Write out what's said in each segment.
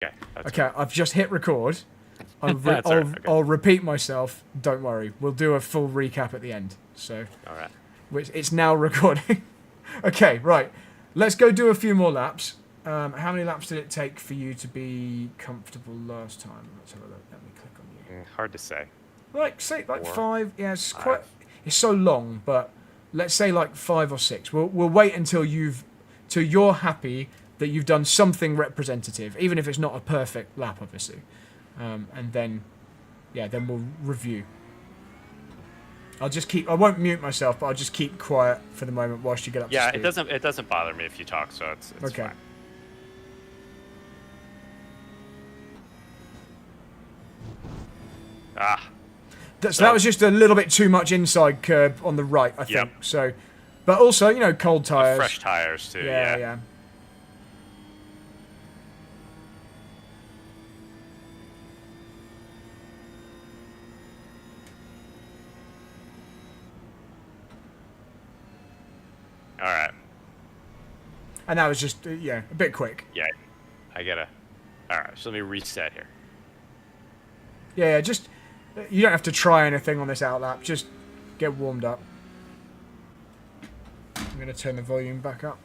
Okay. That's Okay, I've just hit record. That's all right. Okay. I'll repeat myself. Don't worry. We'll do a full recap at the end. So, All right. which it's now recording. Okay, right. Let's go do a few more laps. How many laps did it take for you to be comfortable last time? Let's have a look. Let me click on you. Hard to say. Like say like 4, five. Yeah, it's 5. quite. It's so long, but let's say like 5 or 6. We'll wait until you're happy that you've done something representative, even if it's not a perfect lap, obviously. And then, yeah, then we'll review. I won't mute myself, but I'll just keep quiet for the moment whilst you get up to speed. It doesn't bother me if you talk, so it's Okay. fine. Ah. So that was just a little bit too much inside curb on the right, I think. Yep. So, but also, cold tires. Fresh tires too. Yeah. All right. And that was just, a bit quick. Yeah. I gotta. All right. So let me reset here. Yeah, just, you don't have to try anything on this outlap. Just get warmed up. I'm going to turn the volume back up.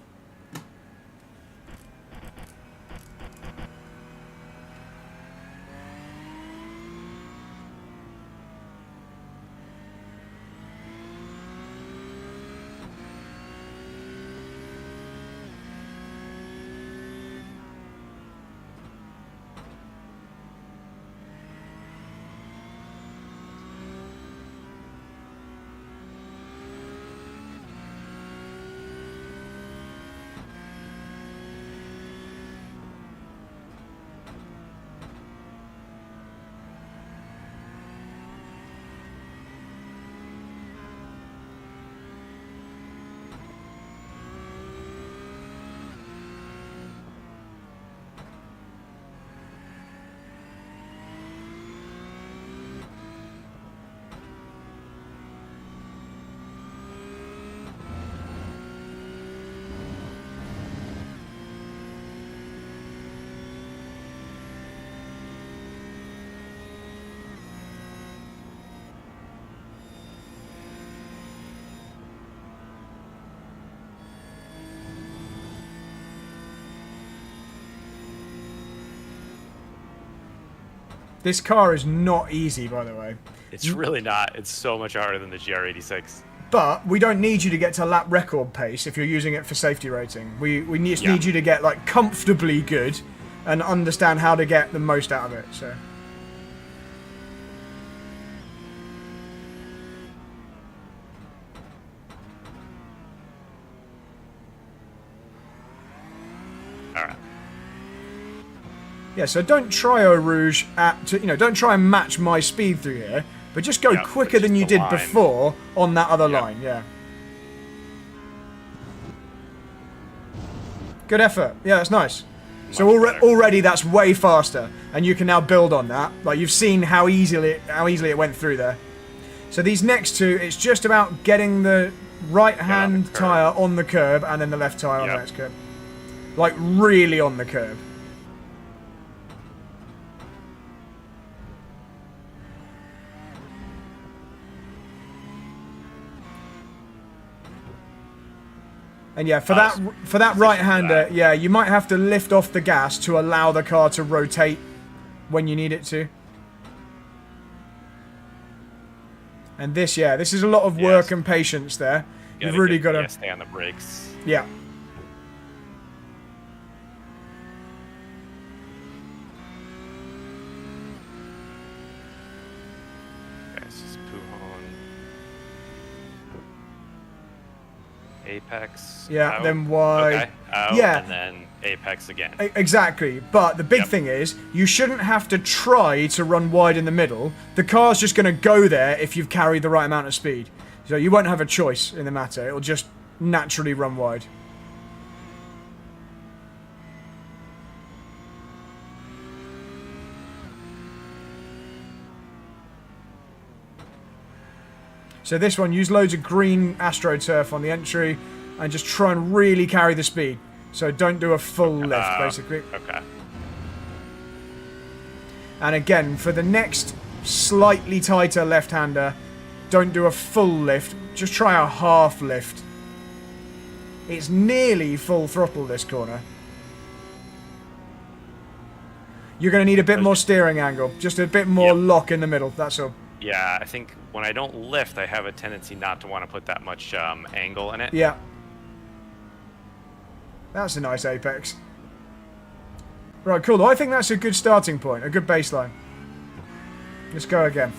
This car is not easy, by the way. It's really not. It's so much harder than the GR86. But we don't need you to get to lap record pace if you're using it for safety rating. We just need you to get like comfortably good and understand how to get the most out of it. So. All right. Yeah, so don't try Eau Rouge don't try and match my speed through here, but just go quicker than you did before on that other line, yeah. Good effort. Yeah, that's nice. So already that's way faster, and you can now build on that. Like you've seen how easily it went through there. So these next two, it's just about getting the right-hand tyre on the curb and then the left tyre on the next curb. Like really on the curb. And yeah, for that right-hander, yeah, you might have to lift off the gas to allow the car to rotate when you need it to. And this is a lot of work and patience there. You've really got to stay on the brakes. Yeah. Apex. Yeah, out. then wide. Okay. Out, yeah. And then apex again. Exactly. But the big thing is, you shouldn't have to try to run wide in the middle. The car's just going to go there if you've carried the right amount of speed. So you won't have a choice in the matter. It'll just naturally run wide. So this one, use loads of green AstroTurf on the entry and just try and really carry the speed. So don't do a full lift, basically. Okay. And again, for the next slightly tighter left-hander, don't do a full lift. Just try a half lift. It's nearly full throttle this corner. You're going to need a bit more steering angle. Just a bit more lock in the middle, that's all. Yeah, I think when I don't lift, I have a tendency not to want to put that much angle in it. Yeah. That's a nice apex. Right, cool. I think that's a good starting point, a good baseline. Let's go again.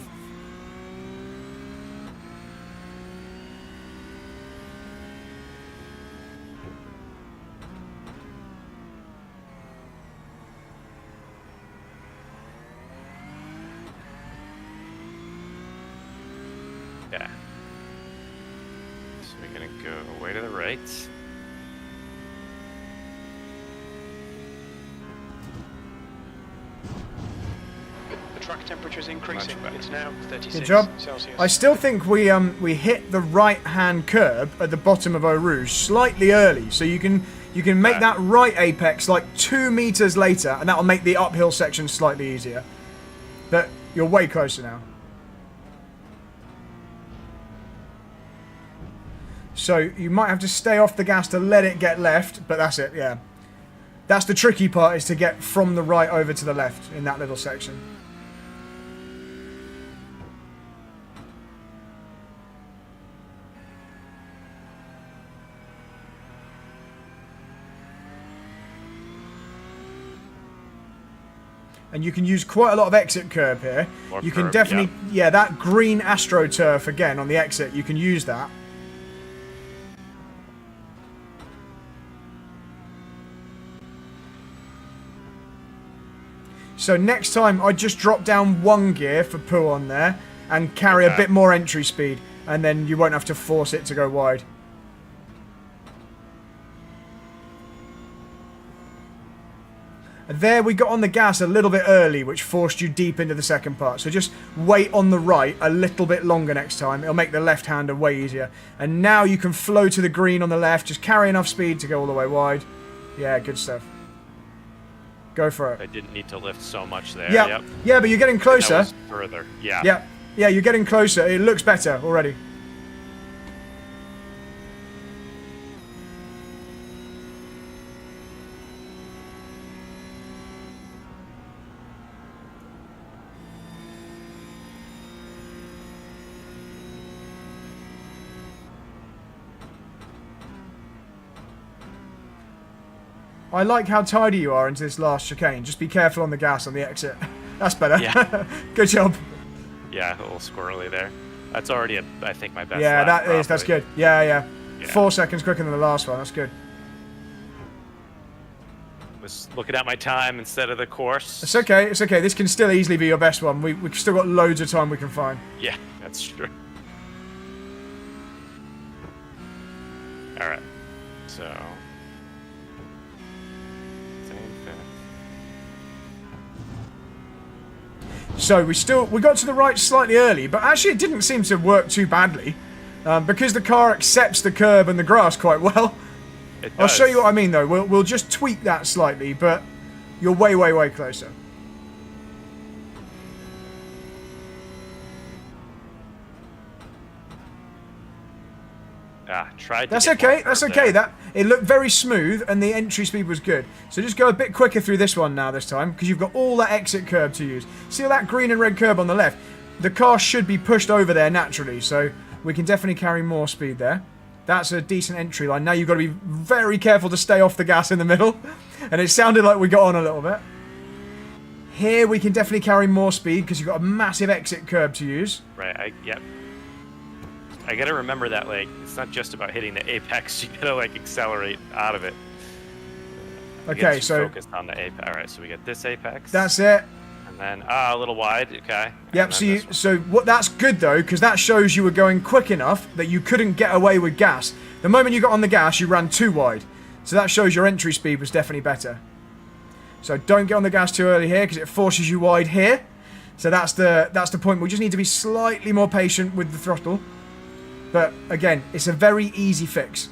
Yeah. So we're gonna go away to the right. The track temperature is increasing. It's now 36 Good job. Celsius. I still think we hit the right-hand curb at the bottom of Eau Rouge slightly early, so you can make that right apex like 2 meters later, and that will make the uphill section slightly easier. But you're way closer now. So you might have to stay off the gas to let it get left, but that's it, yeah. That's the tricky part, is to get from the right over to the left in that little section. And you can use quite a lot of exit curb here. You can definitely, yeah, that green AstroTurf again on the exit, you can use that. So next time, I'd just drop down 1 gear for poo on there and carry a bit more entry speed, and then you won't have to force it to go wide. There we got on the gas a little bit early, which forced you deep into the second part. So just wait on the right a little bit longer next time. It'll make the left-hander way easier. And now you can flow to the green on the left. Just carry enough speed to go all the way wide. Yeah, good stuff. Go for it. I didn't need to lift so much there. Yeah, Yep. yeah, but you're getting closer. That was further. Yeah. Yeah, yeah, you're getting closer. It looks better already. I like how tidy you are into this last chicane. Just be careful on the gas on the exit. That's better. Yeah. Good job. Yeah, a little squirrely there. That's already, I think, my best Yeah, lap, that is. That's good. Yeah, yeah, Yeah. 4 seconds quicker than the last one. That's good. Was looking at my time instead of the course. It's okay. It's okay. This can still easily be your best one. We've still got loads of time we can find. Yeah, that's true. All right. So. So we got to the right slightly early, but actually it didn't seem to work too badly, because the car accepts the curb and the grass quite well. It does. I'll show you what I mean though. We'll just tweak that slightly, but you're way, way, way closer. Tried to That's get okay. more That's curve okay. there. That it looked very smooth, and the entry speed was good. So just go a bit quicker through this one now this time, because you've got all that exit curb to use. See all that green and red curb on the left? The car should be pushed over there naturally, so we can definitely carry more speed there. That's a decent entry line. Now you've got to be very careful to stay off the gas in the middle. And it sounded like we got on a little bit. Here we can definitely carry more speed because you've got a massive exit curb to use. Right. Yep. I gotta remember that, like, it's not just about hitting the apex. You gotta, like, accelerate out of it. Okay, so focused on the apex. All right, so we get this apex. That's it. And then a little wide. Okay. Yep. So what? That's good though, because that shows you were going quick enough that you couldn't get away with gas. The moment you got on the gas, you ran too wide. So that shows your entry speed was definitely better. So don't get on the gas too early here, because it forces you wide here. So that's the point. We just need to be slightly more patient with the throttle. But again, it's a very easy fix.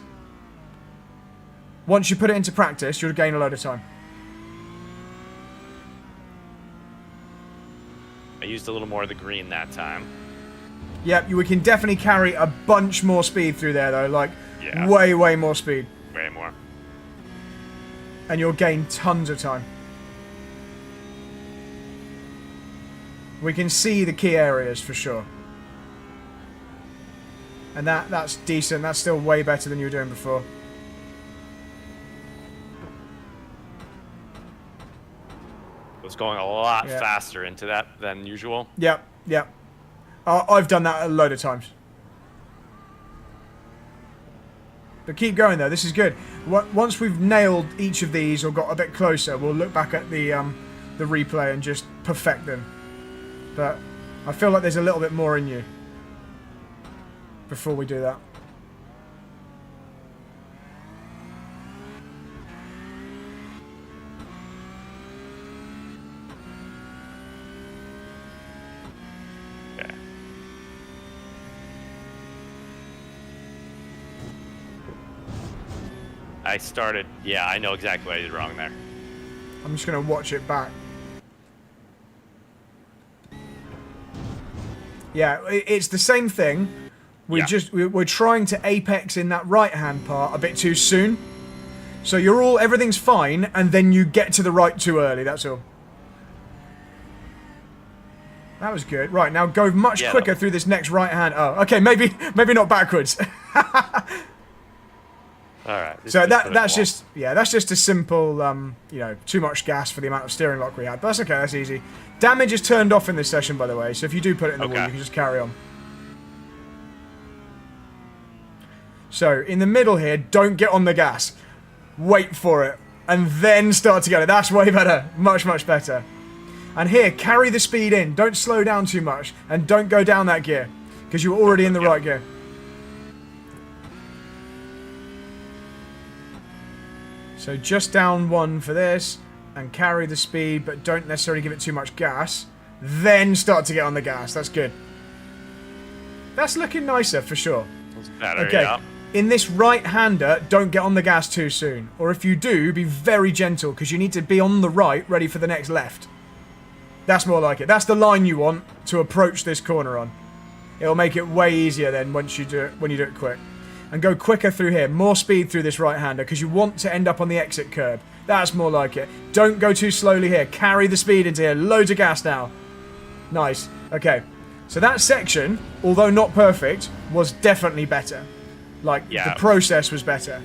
Once you put it into practice, you'll gain a load of time. I used a little more of the green that time. Yep, we can definitely carry a bunch more speed through there, though. Like, Yeah. way, way more speed. Way more. And you'll gain tons of time. We can see the key areas for sure. And that's decent. That's still way better than you were doing before. It was going a lot faster into that than usual. Yep, yep. I've done that a load of times. But keep going though, this is good. Once we've nailed each of these or got a bit closer, we'll look back at the replay and just perfect them. But I feel like there's a little bit more in you before we do that. Okay. I started, yeah, I know exactly what I did wrong there. I'm just going to watch it back. Yeah, it's the same thing. We're trying to apex in that right-hand part a bit too soon. So everything's fine, and then you get to the right too early, that's all. That was good. Right, now go much quicker through this next right-hand. Oh, okay, maybe not backwards. Alright. So that's just a simple, too much gas for the amount of steering lock we had. But that's okay, that's easy. Damage is turned off in this session, by the way, so if you do put it in the wall, you can just carry on. So, in the middle here, don't get on the gas. Wait for it, and then start to go. That's way better. Much, much better. And here, carry the speed in. Don't slow down too much, and don't go down that gear, because you're already in the right gear. So just down one for this, and carry the speed, but don't necessarily give it too much gas. Then start to get on the gas. That's good. That's looking nicer, for sure. That's better, okay. Yeah. In this right-hander, don't get on the gas too soon. Or if you do, be very gentle, because you need to be on the right, ready for the next left. That's more like it. That's the line you want to approach this corner on. It'll make it way easier then once you do it, when you do it quick. And go quicker through here. More speed through this right-hander, because you want to end up on the exit curb. That's more like it. Don't go too slowly here. Carry the speed into here. Loads of gas now. Nice. Okay. So that section, although not perfect, was definitely better. Like, the process was better.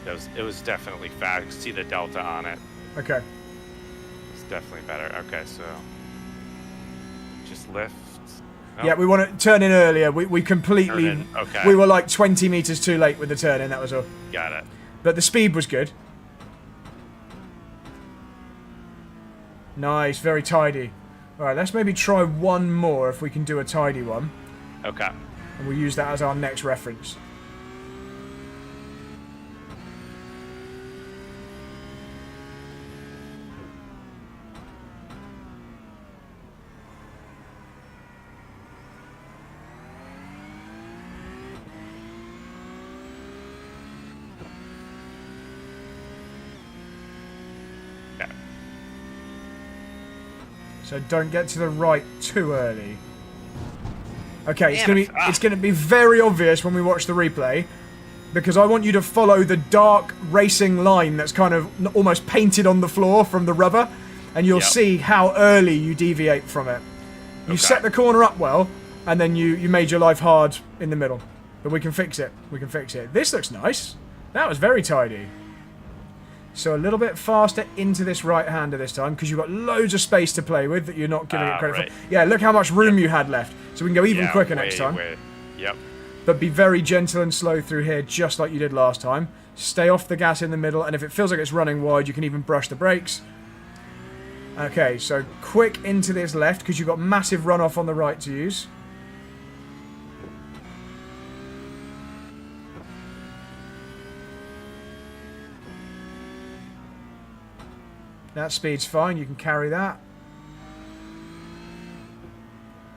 It was definitely fast. You can see the delta on it. Okay. It's definitely better. Okay, so just lift. Oh. Yeah, we want to turn in earlier. We completely... Turn in. Okay. We were like 20 meters too late with the turn in, that was all. Got it. But the speed was good. Nice, very tidy. Alright, let's maybe try one more if we can do a tidy one. Okay. And we'll use that as our next reference. So don't get to the right too early. Okay, it's gonna be very obvious when we watch the replay, because I want you to follow the dark racing line that's kind of almost painted on the floor from the rubber, and you'll see how early you deviate from it. You set the corner up well, and then you made your life hard in the middle. But we can fix it. We can fix it. This looks nice. That was very tidy. So a little bit faster into this right-hander this time, because you've got loads of space to play with that you're not giving it credit for. Yeah, look how much room you had left. So we can go even quicker next time. Yep. But be very gentle and slow through here, just like you did last time. Stay off the gas in the middle, and if it feels like it's running wide, you can even brush the brakes. Okay, so quick into this left, because you've got massive runoff on the right to use. That speed's fine, you can carry that.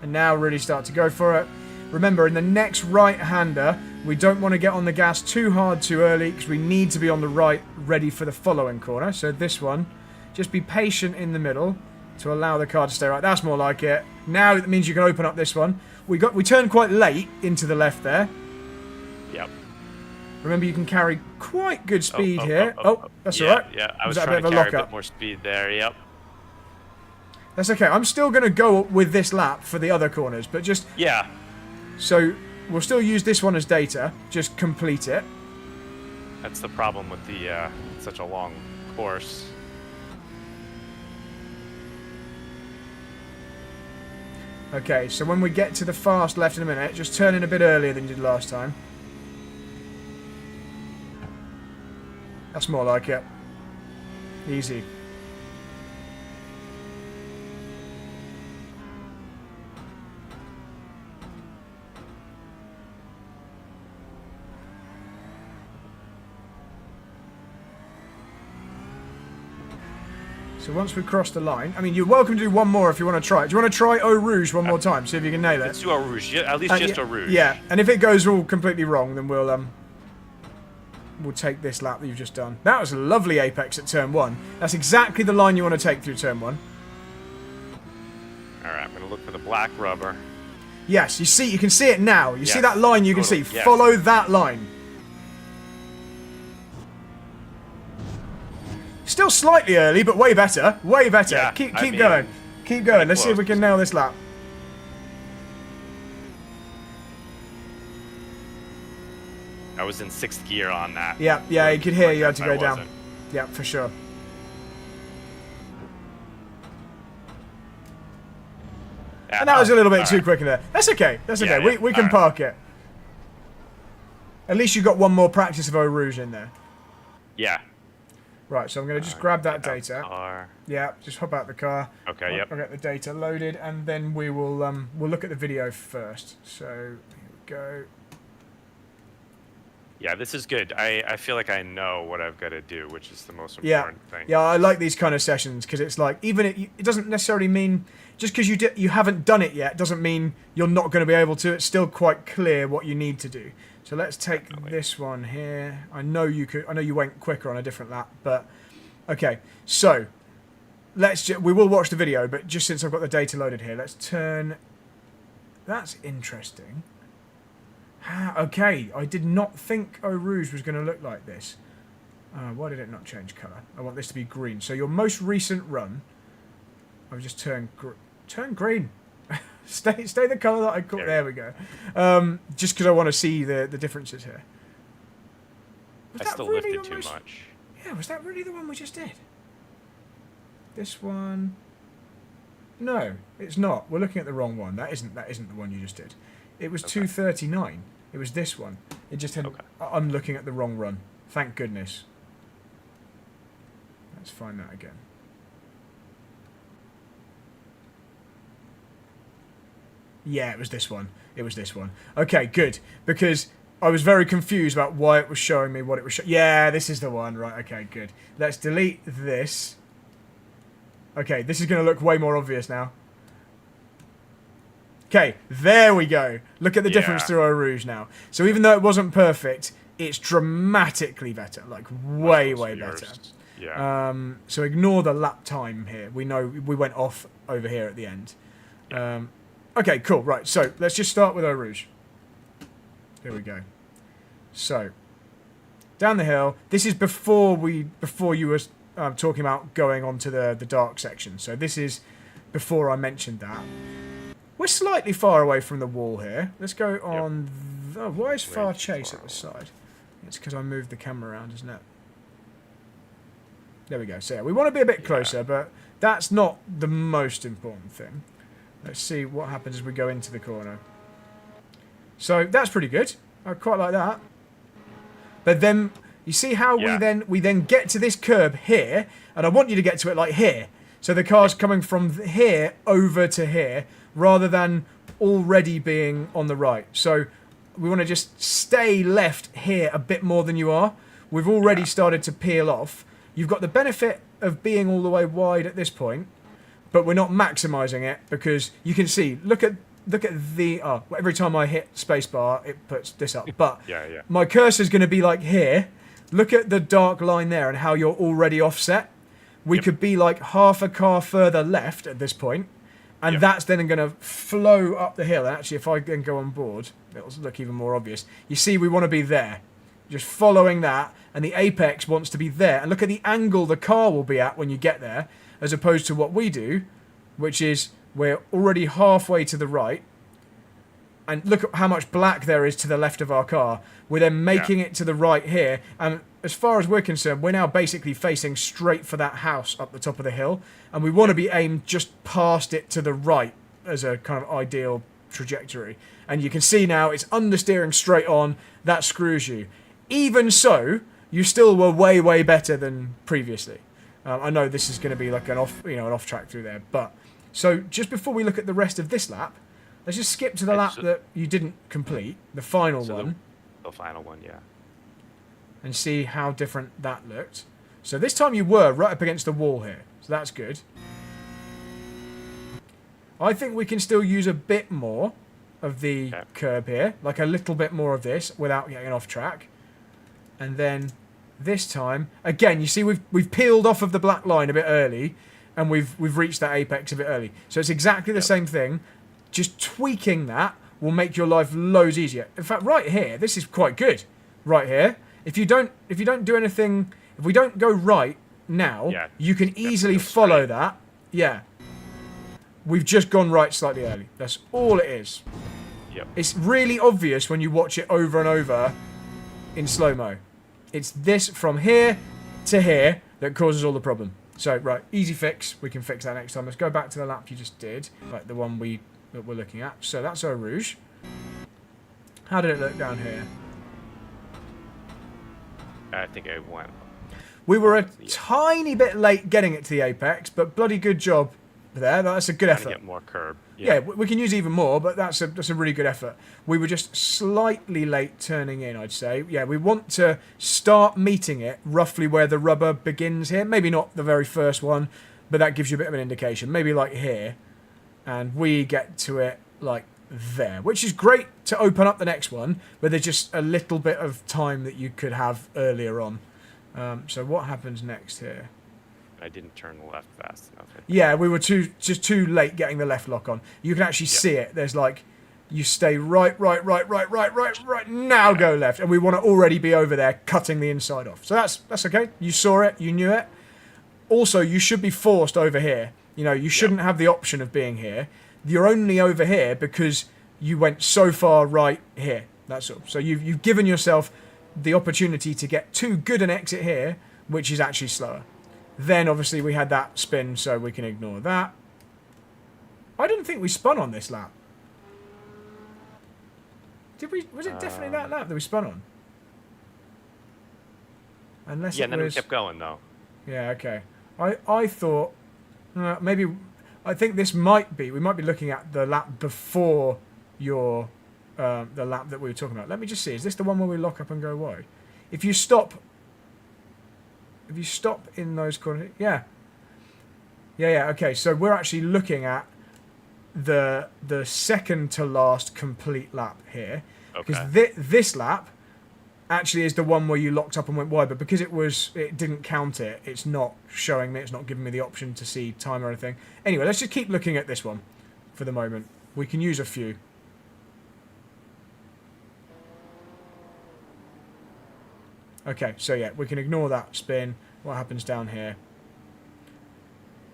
And now really start to go for it. Remember, in the next right-hander, we don't want to get on the gas too hard too early, because we need to be on the right, ready for the following corner. So this one, just be patient in the middle. to allow the car to stay right. That's more like it. Now it means you can open up this one. We turned quite late into the left there. Yep. Remember, you can carry quite good speed here. That's yeah, all right. Yeah, I was that trying a to bit of carry a lock-up? bit more speed there. Yep. That's okay. I'm still going to go with this lap for the other corners, but just... Yeah. So, we'll still use this one as data. Just complete it. That's the problem with the such a long course. Okay, so when we get to the fast left in a minute, just turn in a bit earlier than you did last time. That's more like it. Easy. So once we cross the line, I mean, you're welcome to do one more if you want to try it. Do you want to try Eau Rouge one more time, see if you can nail it? Let's do Eau Rouge, at least just Eau Rouge. Yeah, and if it goes all completely wrong, then we'll take this lap that you've just done. That was a lovely apex at turn 1. That's exactly the line you want to take through turn 1. All right, I'm going to look for the black rubber. Yes, you can see it now. You see that line you can see. Yes. Follow that line. Still slightly early, but way better. Way better. Yeah, keep I mean, going. Keep going. Let's see if we can nail this lap. I was in 6th gear on that. Yeah, you could hear you had to I go down. wasn't. Yeah, for sure. And that was a little bit too quick in there. That's okay. That's okay. Yeah, We can park it. At least you got one more practice of Eau Rouge in there. Yeah. Right, so I'm going to just grab that data. Car. Yeah, just hop out the car. Okay, yep. I'll get the data loaded, and then we will we'll look at the video first. So here we go. Yeah, this is good. I feel like I know what I've got to do, which is the most Yeah, important thing. yeah, I like these kind of sessions because it's like even it doesn't necessarily mean just because you haven't done it yet doesn't mean you're not going to be able to. It's still quite clear what you need to do. So let's take this one here. I know you went quicker on a different lap, but okay. So we will watch the video, but just since I've got the data loaded here, let's turn. That's interesting. Okay, I did not think Eau Rouge was going to look like this. Why did it not change colour? I want this to be green. So your most recent run, I've just turned green. stay the colour that I caught. There we go. Just because I want to see the differences here. I still lifted too much. Yeah, was that really the one we just did? This one? No, it's not. We're looking at the wrong one. That isn't the one you just did. It was 239. It was this one. It just had. I'm looking at the wrong run. Thank goodness. Let's find that again. Yeah, it was this one. It was this one. Okay, good. Because I was very confused about why it was showing me what it was showing. Yeah, this is the one. Right, okay, good. Let's delete this. Okay, this is going to look way more obvious now. Okay, there we go. Look at the difference through Eau Rouge now. So even though it wasn't perfect, it's dramatically better. Like, way better. Yeah. So ignore the lap time here. We know we went off over here at the end. Okay, cool. Right, so let's just start with Eau Rouge. Here we go. So, down the hill. This is before you were talking about going on to the dark section. So this is before I mentioned that. We're slightly far away from the wall here. Let's go on... why is Far Chase at the side? It's because I moved the camera around, isn't it? There we go. So yeah, we want to be a bit closer, but that's not the most important thing. Let's see what happens as we go into the corner. So that's pretty good. I quite like that. But then you see how we then get to this curb here, and I want you to get to it like here. So the car's coming from here over to here, rather than already being on the right. So we want to just stay left here a bit more than you are. We've already started to peel off. You've got the benefit of being all the way wide at this point, but we're not maximising it because you can see, look at the, every time I hit spacebar, it puts this up. But my cursor's going to be like here. Look at the dark line there and how you're already offset. we could be like half a car further left at this point, and that's then going to flow up the hill. And actually, if I then go on board, it'll look even more obvious. You see, we want to be there. Just following that, and the apex wants to be there. And look at the angle the car will be at when you get there, as opposed to what we do, which is we're already halfway to the right. And look at how much black there is to the left of our car. We're then making it to the right here. And as far as we're concerned, we're now basically facing straight for that house up the top of the hill. And we want to be aimed just past it to the right as a kind of ideal trajectory. And you can see now it's understeering straight on. That screws you. Even so, you still were way, way better than previously. I know this is going to be like an off track through there. But so just before we look at the rest of this lap, let's just skip to the lap that you didn't complete, the final one. The final one, yeah. And see how different that looked. So this time you were right up against the wall here. So that's good. I think we can still use a bit more of the curb here. Like a little bit more of this without getting off track. And then this time, again, you see we've peeled off of the black line a bit early. And we've reached that apex a bit early. So it's exactly the same thing. Just tweaking that will make your life loads easier. In fact, right here, this is quite good. Right here, if you don't do anything, if we don't go right now, you can easily follow that. Yeah, we've just gone right slightly early. That's all it is. Yep. It's really obvious when you watch it over and over in slow-mo. It's this from here to here that causes all the problem. So right, easy fix. We can fix that next time. Let's go back to the lap you just did, like the one that we're looking at. So that's Eau Rouge. How did it look down here? I think I went. We were a tiny bit late getting it to the apex, but bloody good job there. That's a good effort. Get more curb. Yeah, we can use even more, but that's a really good effort. We were just slightly late turning in, I'd say. Yeah, we want to start meeting it roughly where the rubber begins here. Maybe not the very first one, but that gives you a bit of an indication. Maybe like here. And we get to it like there, which is great to open up the next one, but there's just a little bit of time that you could have earlier on. So what happens next here? I didn't turn left fast enough. Yeah, we were just too late getting the left lock on. You can actually see it. There's like, you stay right, now go left. And we want to already be over there cutting the inside off. So that's okay. You saw it, you knew it. Also, you should be forced over here. You know, you shouldn't have the option of being here. You're only over here because you went so far right here. That's all. So you've given yourself the opportunity to get too good an exit here, which is actually slower. Then, obviously, we had that spin, so we can ignore that. I didn't think we spun on this lap. Did we? Was it definitely that lap that we spun on? Unless and then we kept going, though. Yeah, okay. I thought... maybe... I think this might be... We might be looking at the lap before your... the lap that we were talking about. Let me just see. Is this the one where we lock up and go wide? If you stop... If you stop in those corners... Yeah. Yeah, okay. So we're actually looking at the second to last complete lap here. Because this lap actually is the one where you locked up and went wide, but because it didn't count it, it's not showing me, it's not giving me the option to see time or anything. Anyway, let's just keep looking at this one for the moment. We can use a few. Okay, so yeah, we can ignore that spin. What happens down here?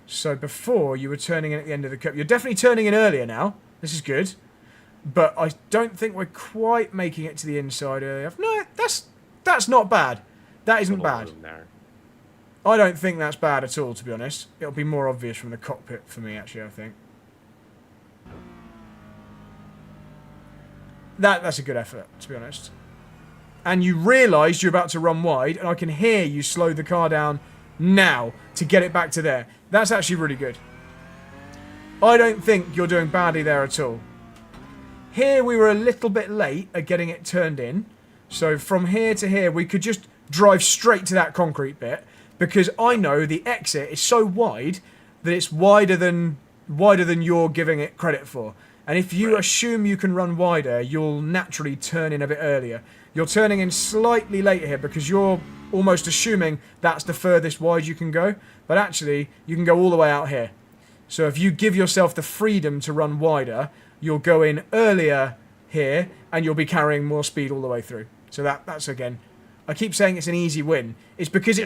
So before, you were turning in at the end of the curve. You're definitely turning in earlier now. This is good. But I don't think we're quite making it to the inside early enough. No, that's not bad. That isn't bad. I don't think that's bad at all, to be honest. It'll be more obvious from the cockpit for me, actually, I think. That's a good effort, to be honest. And you realised you're about to run wide, and I can hear you slow the car down now to get it back to there. That's actually really good. I don't think you're doing badly there at all. Here we were a little bit late at getting it turned in. So from here to here, we could just drive straight to that concrete bit, because I know the exit is so wide that it's wider than you're giving it credit for. And if you assume you can run wider, you'll naturally turn in a bit earlier. You're turning in slightly later here because you're almost assuming that's the furthest wide you can go. But actually, you can go all the way out here. So if you give yourself the freedom to run wider, you'll go in earlier here and you'll be carrying more speed all the way through. So that's again, I keep saying it's an easy win. It's because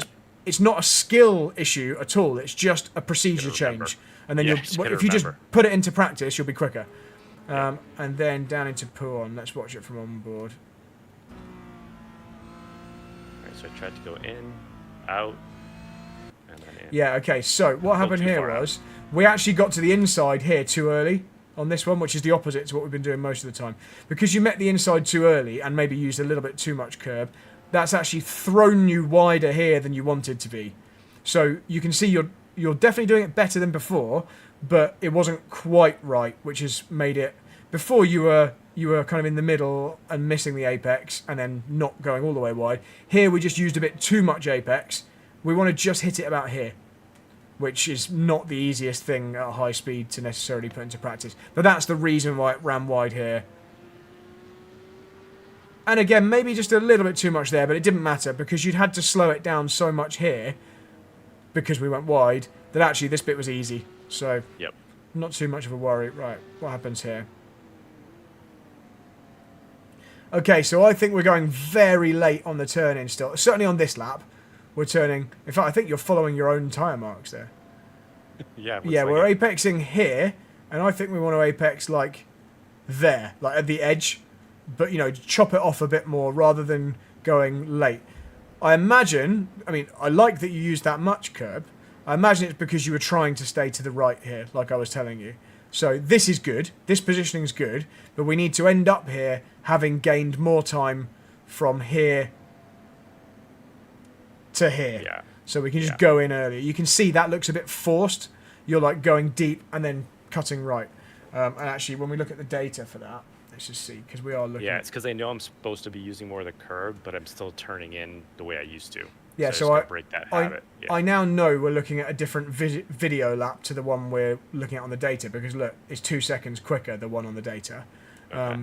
it's not a skill issue at all. It's just a procedure change. And then if you just put it into practice, you'll be quicker. And then down into Puon. Let's watch it from on board. Alright, so I tried to go in, out, and then in. Yeah, okay. So what happened here was we actually got to the inside here too early on this one, which is the opposite to what we've been doing most of the time. Because you met the inside too early and maybe used a little bit too much curb, that's actually thrown you wider here than you wanted to be. So you can see you're definitely doing it better than before, but it wasn't quite right, which has made it... Before you were kind of in the middle and missing the apex and then not going all the way wide. Here we just used a bit too much apex. We want to just hit it about here, which is not the easiest thing at high speed to necessarily put into practice. But that's the reason why it ran wide here. And again, maybe just a little bit too much there, but it didn't matter because you'd had to slow it down so much here because we went wide that actually this bit was easy. So, not too much of a worry. Right, what happens here? Okay, so I think we're going very late on the turn-in still. Certainly on this lap, we're turning... In fact, I think you're following your own tyre marks there. Yeah, we're apexing here, and I think we want to apex, like, there, like at the edge. But, you know, chop it off a bit more rather than going late. I imagine... I mean, I like that you used that much curb. I imagine it's because you were trying to stay to the right here, like I was telling you. So this is good. This positioning is good. But we need to end up here having gained more time from here to here. Yeah. So we can just go in earlier. You can see that looks a bit forced. You're like going deep and then cutting right. And actually, when we look at the data for that, let's just see, because we are looking... Yeah, it's because I know I'm supposed to be using more of the curb, but I'm still turning in the way I used to. Yeah, so I break that habit. I now know we're looking at a different video lap to the one we're looking at on the data, because look, it's 2 seconds quicker, the one on the data. Okay.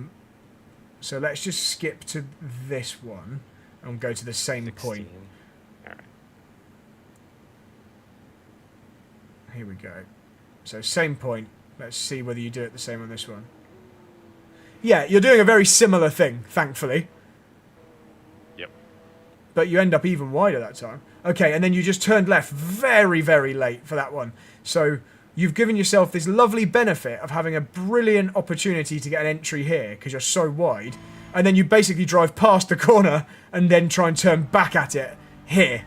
So let's just skip to this one and go to the same 16. point. All right. Here we go. So same point. Let's see whether you do it the same on this one. Yeah, you're doing a very similar thing, thankfully. Yep. But you end up even wider that time. Okay, and then you just turned left very, very late for that one. So you've given yourself this lovely benefit of having a brilliant opportunity to get an entry here because you're so wide. And then you basically drive past the corner and then try and turn back at it here.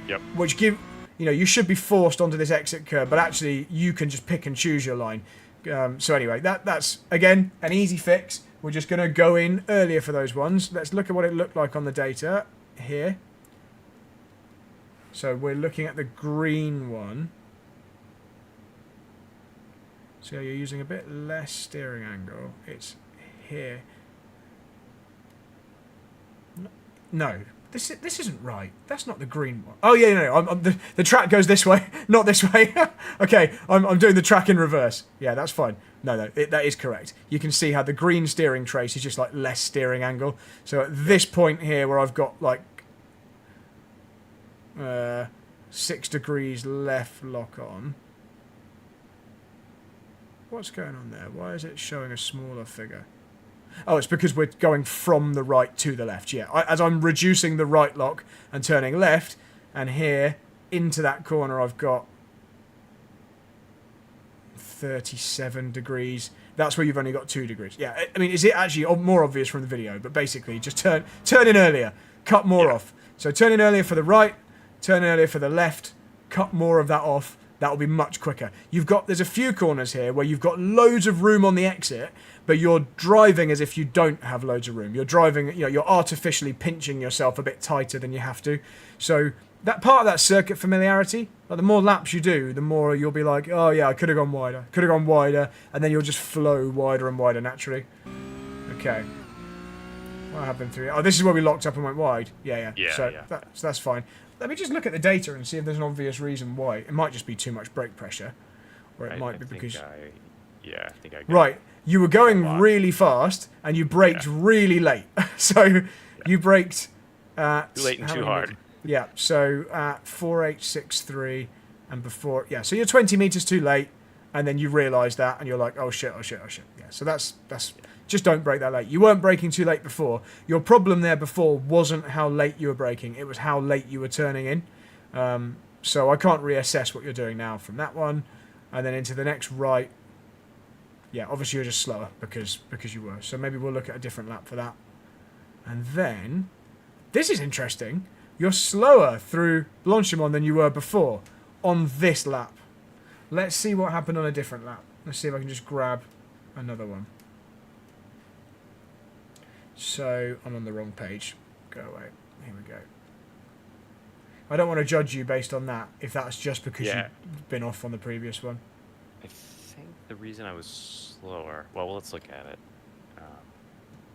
Yep. Which you should be forced onto this exit curve, but actually you can just pick and choose your line. So anyway, that's, again, an easy fix. We're just going to go in earlier for those ones. Let's look at what it looked like on the data here. So we're looking at the green one. So you're using a bit less steering angle. It's here. No, this isn't right. That's not the green one. Oh yeah, no. The track goes this way, not this way. Okay, I'm doing the track in reverse. Yeah, that's fine. No, that is correct. You can see how the green steering trace is just like less steering angle. So at this point here, where I've got like 6 degrees left lock on. What's going on there? Why is it showing a smaller figure? Oh, it's because we're going from the right to the left. Yeah, as I'm reducing the right lock and turning left, and here into that corner I've got 37 degrees. That's where you've only got 2 degrees. Yeah, I mean, is it actually more obvious from the video? But basically, just turn in earlier, cut more off. So turn in earlier for the right, turn in earlier for the left, cut more of that off. That'll be much quicker. There's a few corners here where you've got loads of room on the exit, but you're driving as if you don't have loads of room. You're driving, you're artificially pinching yourself a bit tighter than you have to. So that part of that circuit familiarity, like the more laps you do, the more you'll be like, oh yeah, I could have gone wider, and then you'll just flow wider and wider naturally. Okay. What happened through here? Oh, this is where we locked up and went wide. Yeah. So that's fine. Let me just look at the data and see if there's an obvious reason why. It might just be too much brake pressure, or it might be because... Yeah, I think I got Right. You were going really fast, and you braked really late. So you braked at... Too late and how too many hard. meters? Yeah, so at 4863, and before... Yeah, so you're 20 meters too late, and then you realise that, and you're like, oh shit, oh shit, oh shit. Yeah, so that's... Just don't brake that late. You weren't braking too late before. Your problem there before wasn't how late you were braking. It was how late you were turning in. So I can't reassess what you're doing now from that one. And then into the next right. Yeah, obviously you're just slower because you were. So maybe we'll look at a different lap for that. And then... This is interesting. You're slower through Blanchimont than you were before on this lap. Let's see what happened on a different lap. Let's see if I can just grab another one. So, I'm on the wrong page. Go away. Here we go. I don't want to judge you based on that, if that's just because you've been off on the previous one. I think the reason I was slower... Well, let's look at it.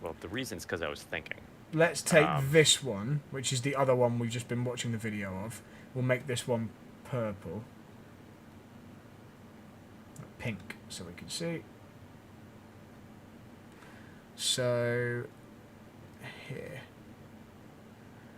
Well, the reason's because I was thinking. Let's take this one, which is the other one we've just been watching the video of. We'll make this one purple. Pink, so we can see. So... here.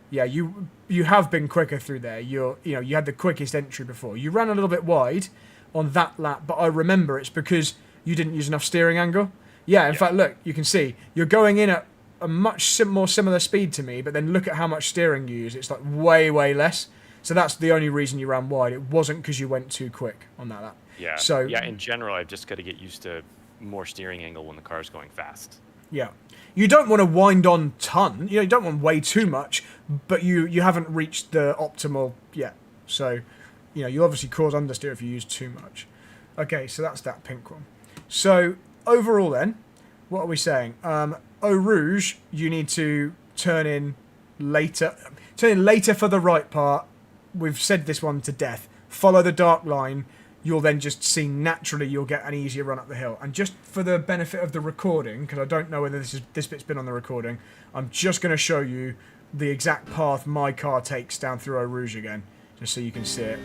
Yeah, you have been quicker through there. You had the quickest entry before. You ran a little bit wide on that lap, but I remember it's because you didn't use enough steering angle. Yeah, in fact, look, you can see you're going in at a much more similar speed to me, but then look at how much steering you use. It's like way, way less. So that's the only reason you ran wide. It wasn't because you went too quick on that lap. Yeah. So yeah, in general, I've just got to get used to more steering angle when the car's going fast. Yeah. You don't want to wind on ton. You don't want way too much, but you haven't reached the optimal yet. So, you obviously cause understeer if you use too much. Okay, so that's that pink one. So, overall then, what are we saying? Eau Rouge, you need to turn in later. Turn in later for the right part. We've said this one to death. Follow the dark line. You'll then just see naturally you'll get an easier run up the hill. And just for the benefit of the recording, because I don't know whether this bit's been on the recording, I'm just going to show you the exact path my car takes down through Eau Rouge again, just so you can see it.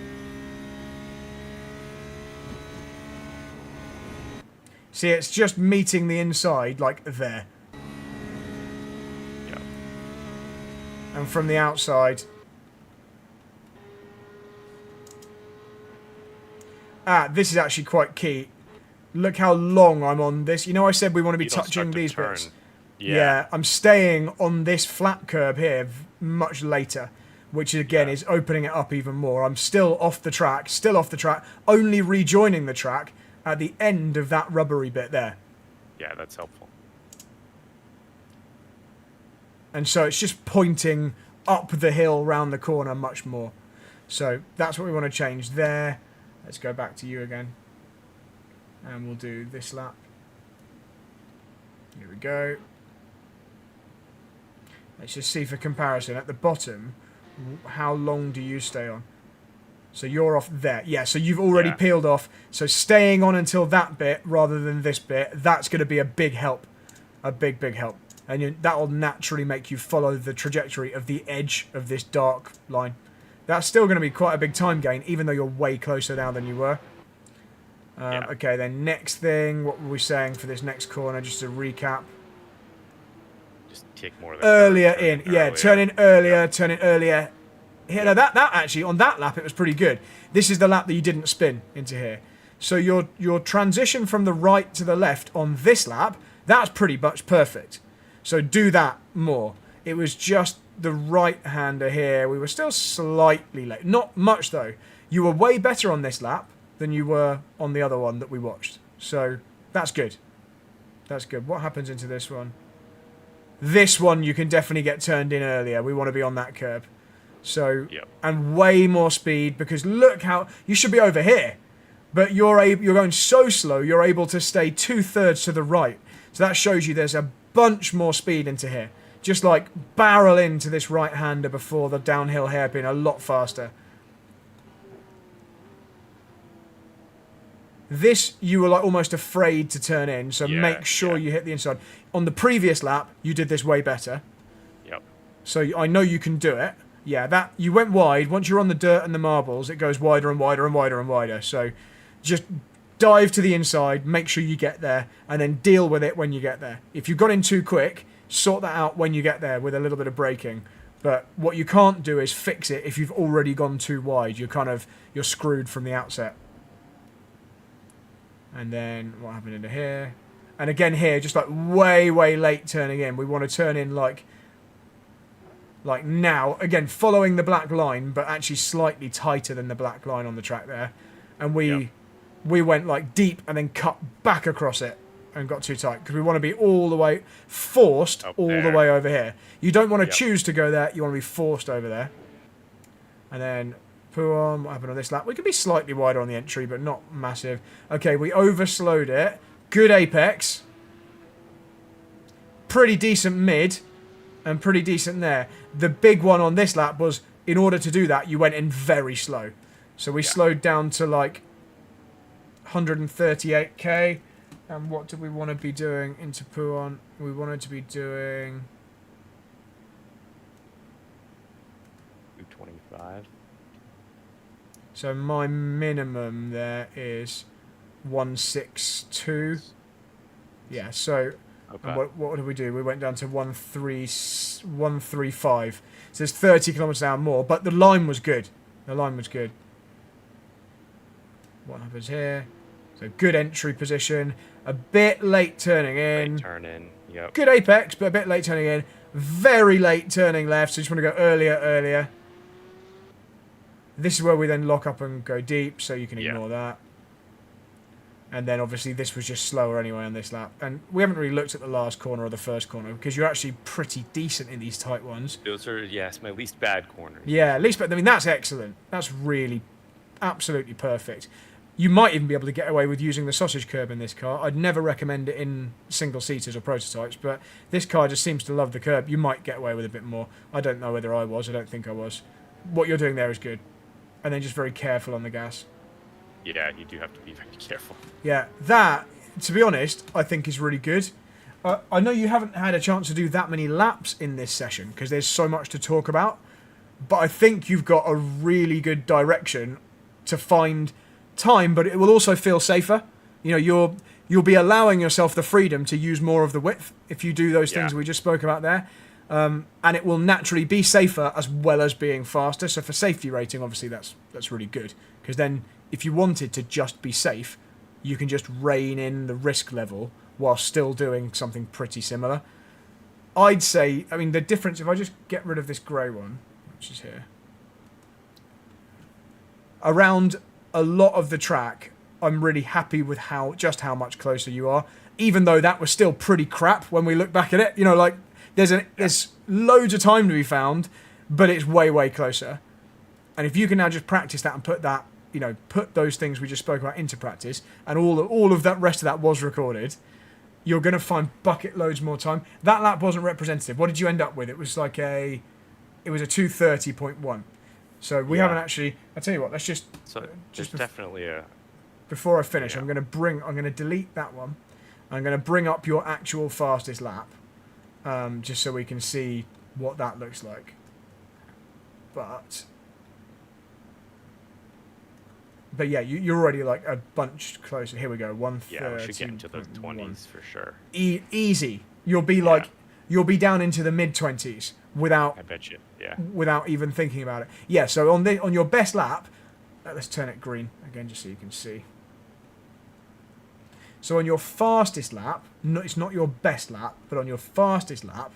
See, it's just meeting the inside, like there. Yeah. And from the outside... this is actually quite key. Look how long I'm on this. I said we want to be touching these bits. Yeah, I'm staying on this flat curb here much later, which again is opening it up even more. I'm still off the track, only rejoining the track at the end of that rubbery bit there. Yeah, that's helpful. And so it's just pointing up the hill round the corner much more. So that's what we want to change there. Let's go back to you again. And we'll do this lap. Here we go. Let's just see for comparison. At the bottom, how long do you stay on? So you're off there. Yeah, so you've already peeled off. So staying on until that bit rather than this bit, that's going to be a big help. A big, big help. And that will naturally make you follow the trajectory of the edge of this dark line. That's still going to be quite a big time gain, even though you're way closer now than you were. Okay, then next thing, what were we saying for this next corner, just to recap? Just take more of earlier in. Yeah, turn in earlier, turn in earlier. Here, no, that actually, on that lap, it was pretty good. This is the lap that you didn't spin into here. So your transition from the right to the left on this lap, that's pretty much perfect. So do that more. It was just the right-hander here. We were still slightly late. Not much, though. You were way better on this lap than you were on the other one that we watched. So that's good. That's good. What happens into this one? This one you can definitely get turned in earlier. We want to be on that curb. So, and way more speed, because look how... You should be over here. But you're going so slow, you're able to stay 2/3 to the right. So that shows you there's a bunch more speed into here. Just like barrel into this right-hander before the downhill hairpin a lot faster. This, you were like almost afraid to turn in, so make sure you hit the inside. On the previous lap, you did this way better. Yep. So I know you can do it. Yeah, that you went wide. Once you're on the dirt and the marbles, it goes wider and wider and wider and wider. So just dive to the inside, make sure you get there, and then deal with it when you get there. If you've got in too quick, sort that out when you get there with a little bit of braking. But what you can't do is fix it if you've already gone too wide. You're screwed from the outset. And then what happened into here? And again here, just like way late turning in. We want to turn in like now. Again, following the black line, but actually slightly tighter than the black line on the track there. And we went like deep and then cut back across it and got too tight because we want to be all the way forced all the way over here. You don't want to choose to go there. You want to be forced over there. And then Puon, what happened on this lap? We could be slightly wider on the entry, but not massive. Okay, we overslowed it. Good apex. Pretty decent mid. And pretty decent there. The big one on this lap was, in order to do that, you went in very slow. So we slowed down to like 138k. And what did we want to be doing into Puon? We wanted to be doing 225. So my minimum there is 162. Yeah, so Okay. what did we do? We went down to 135. So there's 30 kilometers an hour more, but the line was good. The line was good. What happens here? So good entry position. A bit late turning in. Late turn in. Yep. Good apex, but a bit late turning in. Very late turning left, so just want to go earlier. This is where we then lock up and go deep, so you can ignore that. And then obviously this was just slower anyway on this lap. And we haven't really looked at the last corner or the first corner because you're actually pretty decent in these tight ones. Those are, yes, my least bad corners. Yeah, at least, but I mean, that's excellent. That's really absolutely perfect. You might even be able to get away with using the sausage curb in this car. I'd never recommend it in single-seaters or prototypes, but this car just seems to love the curb. You might get away with a bit more. I don't know whether I was. I don't think I was. What you're doing there is good. And then just very careful on the gas. Yeah, you do have to be very careful. Yeah, that, to be honest, I think is really good. I know you haven't had a chance to do that many laps in this session because there's so much to talk about, but I think you've got a really good direction to find time, but it will also feel safer. You know, you'll be allowing yourself the freedom to use more of the width if you do those things we just spoke about there. And it will naturally be safer as well as being faster. So for safety rating, obviously that's really good because then if you wanted to just be safe, you can just rein in the risk level while still doing something pretty similar. I'd say, I mean, the difference, if I just get rid of this grey one, which is here, around a lot of the track, I'm really happy with how much closer you are, even though that was still pretty crap when we look back at it. You know, like, there's loads of time to be found, but it's way closer. And if you can now just practice that and put that, you know, put those things we just spoke about into practice, and all of that rest of that was recorded, you're going to find bucket loads more time. That lap wasn't representative. What did you end up with? It was like it was a 2:30.1. So we haven't actually. I tell you what. Let's just. So just definitely a. Before I finish, I'm going to delete that one. I'm going to bring up your actual fastest lap, just so we can see what that looks like. But yeah, you're already like a bunch closer. Here we go, 1:30. Yeah, we should get into the 20s for sure. Easy. You'll be like, you'll be down into the mid-20s without. I bet you. Yeah. Without even thinking about it. Yeah. So on your best lap, let's turn it green again, just so you can see. So on your fastest lap, it's not your best lap, but on your fastest lap,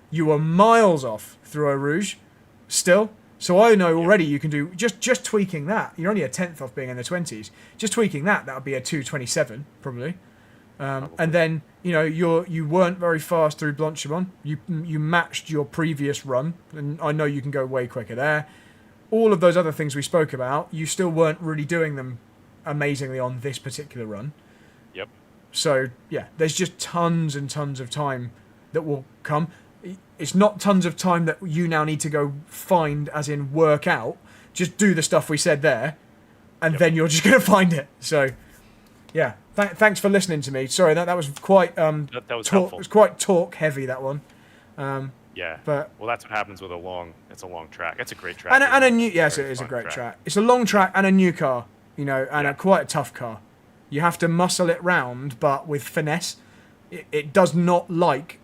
you were miles off through Eau Rouge, still. So I know already you can do, just tweaking that, you're only a tenth off being in the 20s, just tweaking that would be a 2:27, probably. And then, you know, you weren't very fast through Blanchimont, you matched your previous run, and I know you can go way quicker there. All of those other things we spoke about, you still weren't really doing them amazingly on this particular run. Yep. So, yeah, there's just tons and tons of time that will come. It's not tons of time that you now need to go find, as in work out. Just do the stuff we said there, and then you're just going to find it. So, yeah, thanks for listening to me. Sorry, that was quite that was helpful. It was quite talk heavy, that one. Yeah. But well, that's what happens with a long track. It's a great track. And a new, yes, it is a great track. It's a long track and a new car, you know, and quite a tough car. You have to muscle it round, but with finesse. It doesn't like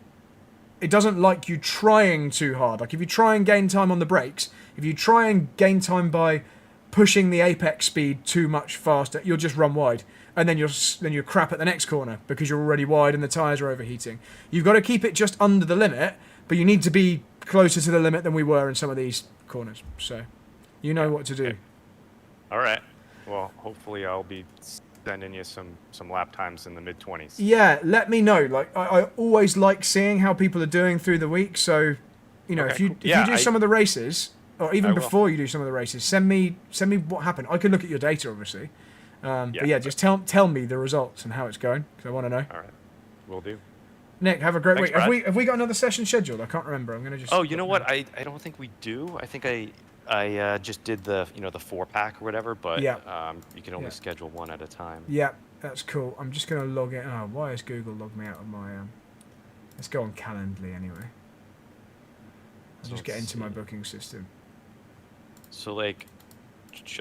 you trying too hard. Like if you try and gain time on the brakes, if you try and gain time by pushing the apex speed too much faster, you'll just run wide, and then you're crap at the next corner because you're already wide and the tyres are overheating. You've got to keep it just under the limit, but you need to be closer to the limit than we were in some of these corners. So, you know what to do. Okay. All right. Well, hopefully I'll be sending you some lap times in the mid-20s. Yeah, let me know. Like I always like seeing how people are doing through the week. So, you know, Okay, if you do some of the races, or even before you do some of the races, send me what happened. I can look at your data, obviously. But yeah, just tell me the results and how it's going, because I want to know. All right, will do. Nick, have a great week. Brad. Have we got another session scheduled? I can't remember. I'm gonna just. Oh, you know what? I don't think we do. I think I just did the the 4-pack or whatever, but you can only schedule one at a time. Yeah, that's cool. I'm just gonna log in. Oh, why has Google logged me out of my? Let's go on Calendly anyway. I'll just get into my booking system. So like,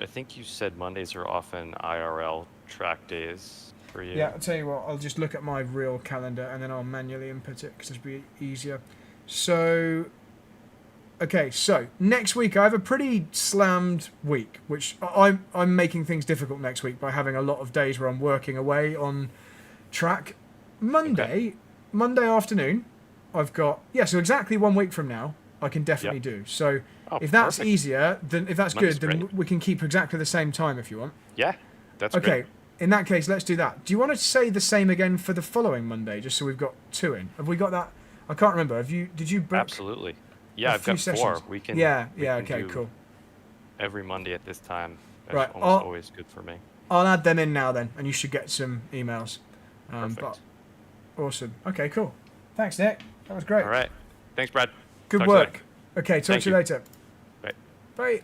I think you said Mondays are often IRL track days for you. Yeah, I'll tell you what. I'll just look at my real calendar and then I'll manually input it because it'll be easier. So. Okay, so next week I have a pretty slammed week, which I'm making things difficult next week by having a lot of days where I'm working away on track. Monday afternoon, I've got so exactly 1 week from now I can definitely do. So if that's perfect. Easier, then if that's Monday's good, then great. we can keep exactly the same time if you want. Yeah, that's okay. great. In that case, let's do that. Do you want to say the same again for the following Monday, just so we've got 2 in? Have we got that? I can't remember. Did you book? Absolutely. Yeah, I've got 4. We can. Okay, cool. Every Monday at this time. That's Right, almost always good for me. I'll add them in now then, and you should get some emails. Perfect. But awesome. Okay, cool. Thanks, Nick. That was great. All right. Thanks, Brad. Good Talk to you work. later. Okay, talk Thank to you you. later. Bye. Bye.